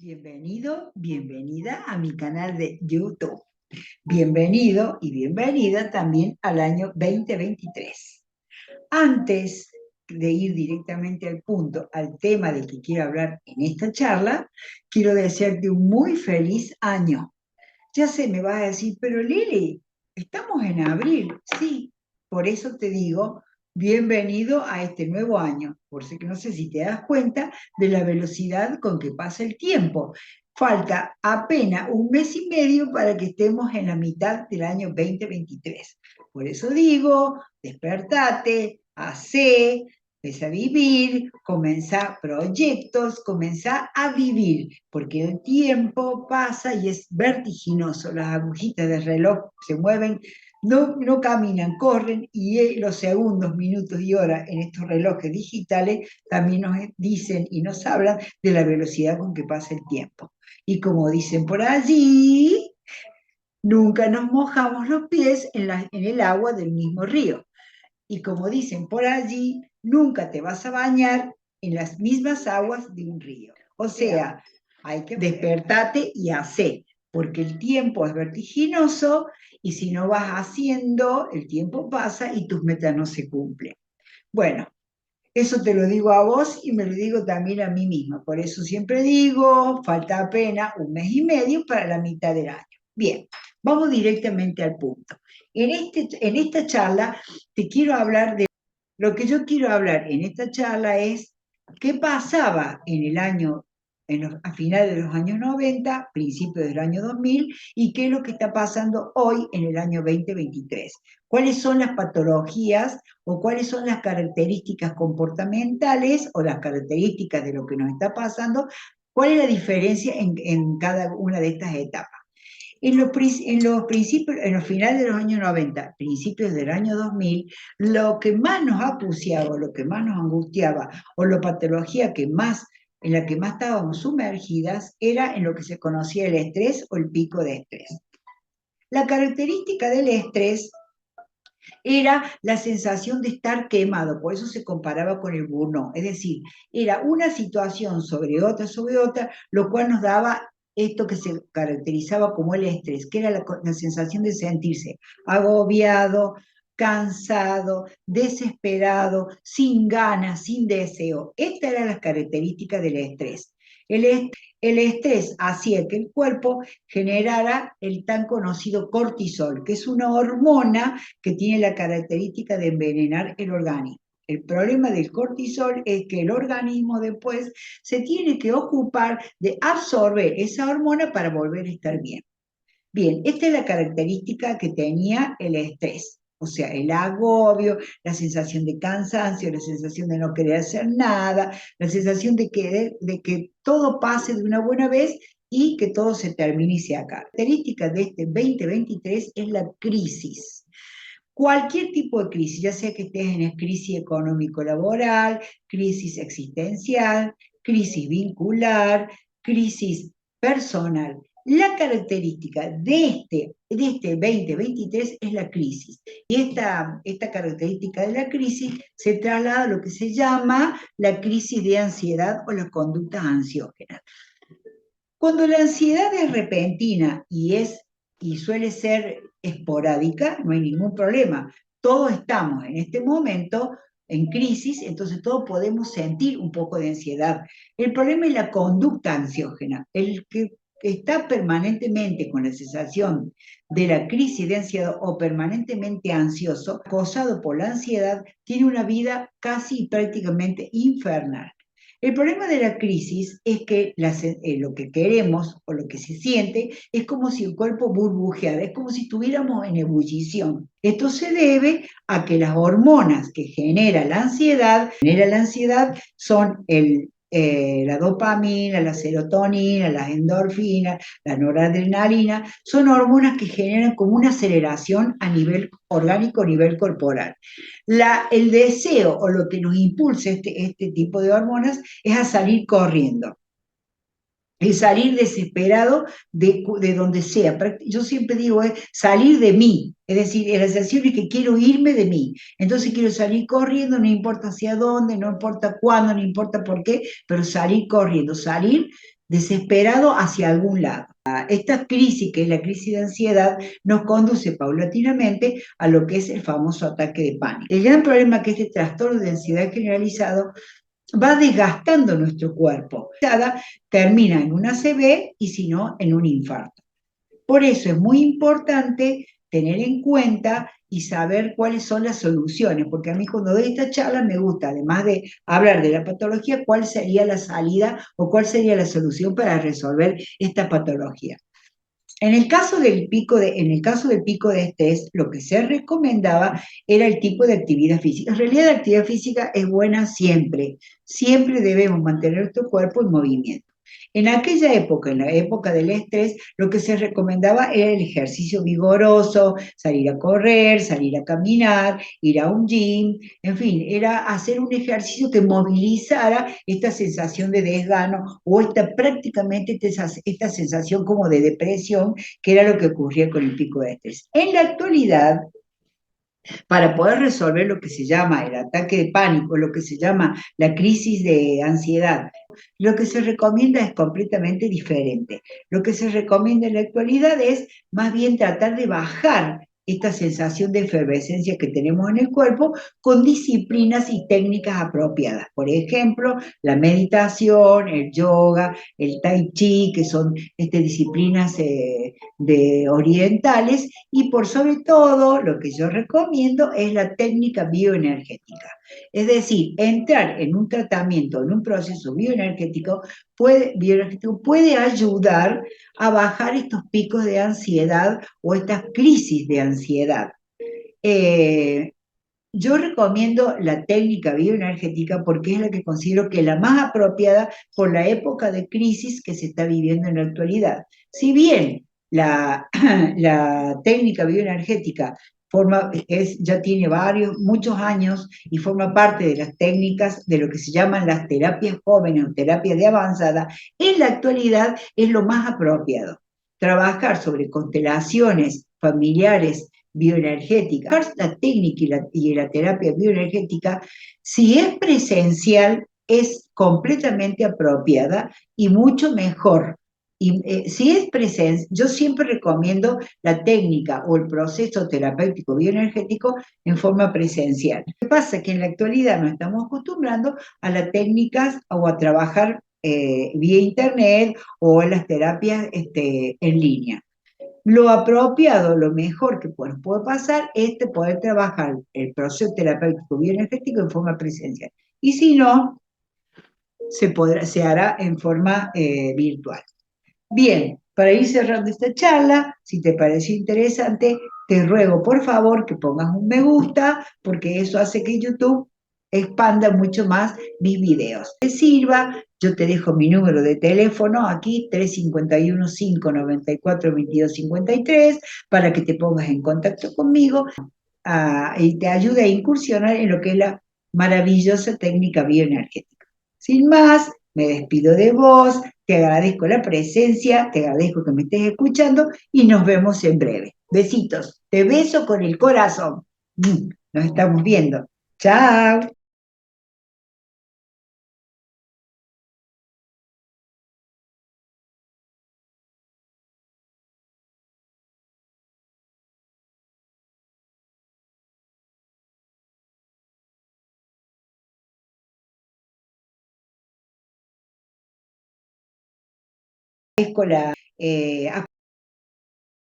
Bienvenido, bienvenida a mi canal de YouTube. Bienvenido y bienvenida también al año 2023. Antes de ir directamente al punto, al tema del que quiero hablar en esta charla, quiero desearte un muy feliz año. Ya sé, me vas a decir, pero Lili, estamos en abril. Sí, por eso te digo, bienvenido a este nuevo año. Por eso que no sé si te das cuenta de la velocidad con que pasa el tiempo. Falta apenas un mes y medio para que estemos en la mitad del año 2023. Por eso digo, despertate, hacé, empieza a vivir, comenzá proyectos, comenzá a vivir, porque el tiempo pasa y es vertiginoso. Las agujitas del reloj se mueven, no caminan, corren, y los segundos, minutos y horas en estos relojes digitales también nos dicen y nos hablan de la velocidad con que pasa el tiempo. Y como dicen por allí, nunca nos mojamos los pies en el agua del mismo río. Y como dicen por allí, nunca te vas a bañar en las mismas aguas de un río. O sea, hay que despertate y hacer, porque el tiempo es vertiginoso y si no vas haciendo, el tiempo pasa y tus metas no se cumplen. Bueno, eso te lo digo a vos y me lo digo también a mí misma. Por eso siempre digo, falta apenas un mes y medio para la mitad del año. Bien, vamos directamente al punto. En esta charla te quiero hablar de... Lo que yo quiero hablar en esta charla es qué pasaba en el año, a finales de los años 90, principios del año 2000, y qué es lo que está pasando hoy en el año 2023. ¿Cuáles son las patologías o cuáles son las características comportamentales o las características de lo que nos está pasando? ¿Cuál es la diferencia en cada una de estas etapas? En los finales de los años 90, principios del año 2000, lo que más nos acuciaba, lo que más nos angustiaba, o la patología en la que más estábamos sumergidas, era en lo que se conocía el estrés o el pico de estrés. La característica del estrés era la sensación de estar quemado, por eso se comparaba con el burnout, es decir, era una situación sobre otra, lo cual nos daba esto que se caracterizaba como el estrés, que era la sensación de sentirse agobiado, cansado, desesperado, sin ganas, sin deseo. Estas eran las características del estrés. El estrés hacía que el cuerpo generara el tan conocido cortisol, que es una hormona que tiene la característica de envenenar el organismo. El problema del cortisol es que el organismo después se tiene que ocupar de absorber esa hormona para volver a estar bien. Bien, esta es la característica que tenía el estrés, o sea, el agobio, la sensación de cansancio, la sensación de no querer hacer nada, la sensación de que todo pase de una buena vez y que todo se termine y se acabe. La característica de este 2023 es la crisis. Cualquier tipo de crisis, ya sea que estés en crisis económico-laboral, crisis existencial, crisis vincular, crisis personal. La característica de este 2023 es la crisis. Y esta característica de la crisis se traslada a lo que se llama la crisis de ansiedad o las conductas ansiógenas. Cuando la ansiedad es repentina y suele ser esporádica, no hay ningún problema. Todos estamos en este momento en crisis, entonces todos podemos sentir un poco de ansiedad. El problema es la conducta ansiógena. El que está permanentemente con la sensación de la crisis de ansiedad o permanentemente ansioso, acosado por la ansiedad, tiene una vida casi prácticamente infernal. El problema de la crisis es que lo que queremos o lo que se siente es como si el cuerpo burbujeara, es como si estuviéramos en ebullición. Esto se debe a que las hormonas que genera la ansiedad son la dopamina, la serotonina, las endorfinas, la noradrenalina, son hormonas que generan como una aceleración a nivel orgánico, a nivel corporal. El deseo o lo que nos impulsa este tipo de hormonas es a salir corriendo, el salir desesperado de donde sea. Yo siempre digo, es salir de mí, es decir, la sensación es que quiero irme de mí. Entonces quiero salir corriendo, no importa hacia dónde, no importa cuándo, no importa por qué, pero salir corriendo, salir desesperado hacia algún lado. Esta crisis, que es la crisis de ansiedad, nos conduce paulatinamente a lo que es el famoso ataque de pánico. El gran problema es que este trastorno de ansiedad generalizado va desgastando nuestro cuerpo. Termina en un ACV y si no, en un infarto. Por eso es muy importante tener en cuenta y saber cuáles son las soluciones, porque a mí cuando doy esta charla me gusta, además de hablar de la patología, cuál sería la salida o cuál sería la solución para resolver esta patología. En el caso del pico de estrés, lo que se recomendaba era el tipo de actividad física. En realidad la actividad física es buena siempre, siempre debemos mantener nuestro cuerpo en movimiento. En aquella época, en la época del estrés, lo que se recomendaba era el ejercicio vigoroso, salir a correr, salir a caminar, ir a un gym, en fin, era hacer un ejercicio que movilizara esta sensación de desgano o prácticamente esta sensación como de depresión, que era lo que ocurría con el pico de estrés. En la actualidad, para poder resolver lo que se llama el ataque de pánico, lo que se llama la crisis de ansiedad, lo que se recomienda es completamente diferente. Lo que se recomienda en la actualidad es más bien tratar de bajar esta sensación de efervescencia que tenemos en el cuerpo con disciplinas y técnicas apropiadas. Por ejemplo, la meditación, el yoga, el tai chi, que son disciplinas orientales, y por sobre todo lo que yo recomiendo es la técnica bioenergética. Es decir, entrar en un tratamiento, en un proceso bioenergético puede ayudar a bajar estos picos de ansiedad o estas crisis de ansiedad. Yo recomiendo la técnica bioenergética porque es la que considero que es la más apropiada por la época de crisis que se está viviendo en la actualidad. Si bien la técnica bioenergética ya tiene muchos años y forma parte de las técnicas de lo que se llaman las terapias jóvenes o terapias de avanzada, en la actualidad es lo más apropiado. Trabajar sobre constelaciones familiares bioenergética. La técnica y la terapia bioenergética, si es presencial, es completamente apropiada y mucho mejor. Y si es presencial, yo siempre recomiendo la técnica o el proceso terapéutico bioenergético en forma presencial. Lo que pasa es que en la actualidad nos estamos acostumbrando a las técnicas o a trabajar vía internet o en las terapias en línea. Lo apropiado, lo mejor que puede pasar es poder trabajar el proceso terapéutico bioenergético en forma presencial. Y si no, se hará en forma virtual. Bien, para ir cerrando esta charla, si te pareció interesante, te ruego por favor que pongas un me gusta, porque eso hace que YouTube expanda mucho más mis videos. Que sirva, yo te dejo mi número de teléfono aquí, 351-594-2253, para que te pongas en contacto conmigo y te ayude a incursionar en lo que es la maravillosa técnica bioenergética. Sin más, me despido de vos, te agradezco la presencia, te agradezco que me estés escuchando y nos vemos en breve. Besitos, te beso con el corazón. Nos estamos viendo. Chao. Agradezco la